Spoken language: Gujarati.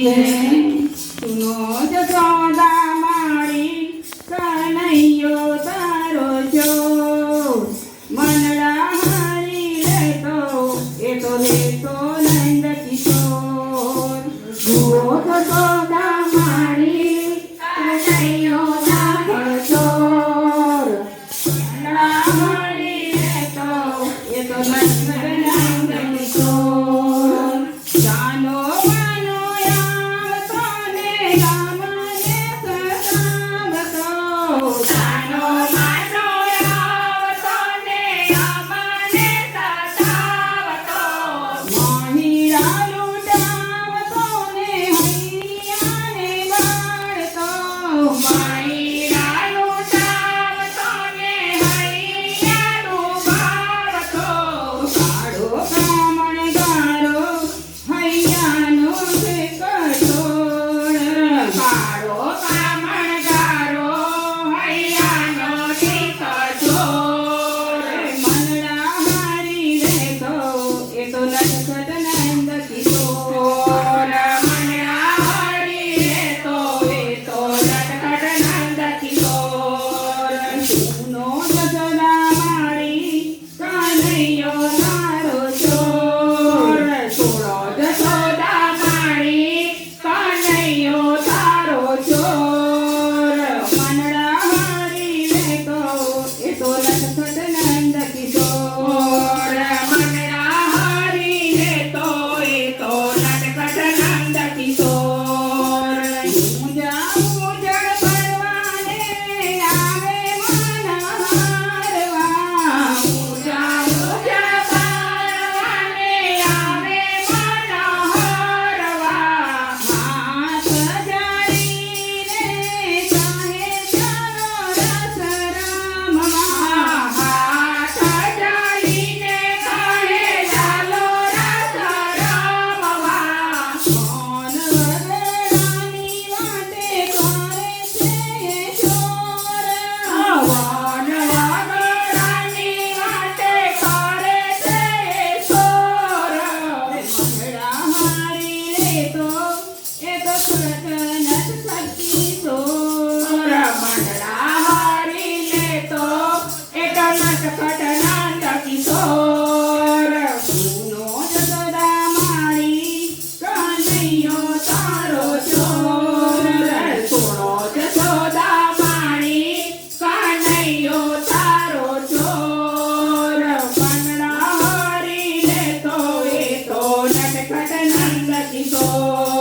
સુનો જશોદા મારી કનૈયો તારો ચોર મનડા હરી લેતો એ તો લેતો નંદ કિશોર જુઓ જશોદા મારી કનૈયો તારો ચોર મનડા હરી લેતો એ તો નંદ કિશોર જાનો માનો આવતો ને રામને સતાવતો જાનો માનો આવતો ને રામને સતાવતો મોહિરા લૂંટાવતો ને હૈયાને વાળતો મોહિરા લૂંટાવતો ને હૈયાનું વાળતો કાળો કામણગારો હૈયાનો છે કઠોળ કાળો કામણગારો હૈયાનો છે કઠોળ મનડા હારી લેતો એ તો નટખટ નંદ કિશોર મનડા હારી લેતો એ તો નટખટ નંદ કિશોર સુનો જશોદા મારી કનૈયો તારો ચોર સુનો જશોદા મારી કનૈયો તારો ચોર મનડા હારી લેતો એ તો નટખટ નંદ કિશોર મનડા હારી લેતો એ તો નટખટ નંદ કિશોર ઊંઝા ઊંઝળ પરવાને આવે મન હારવા ઊંઝા ઊંઝળ પરવાને આવે મન હારવા હાથ જાળીને કહે ચાલો રસ રમવા હાથ જાળીને કહે ચાલો રસ રમવા કોણ વગડાની વાટે કરે છે ચોર કોણ વગડાની વાટે કરે છે ચોર મનડા હારી લેતો એ તો સુરત નટ શક્તિ ચોર મનડા હારી લેતો એ તો નટખટ નંદ કિશોર સુનો જશોદા મારી કનૈયો તારો ચોર સુનો જશોદા મારી કનૈયો તારો ચોર મનડા હારી લેતો એ તો નટખટ નંદ કિશોર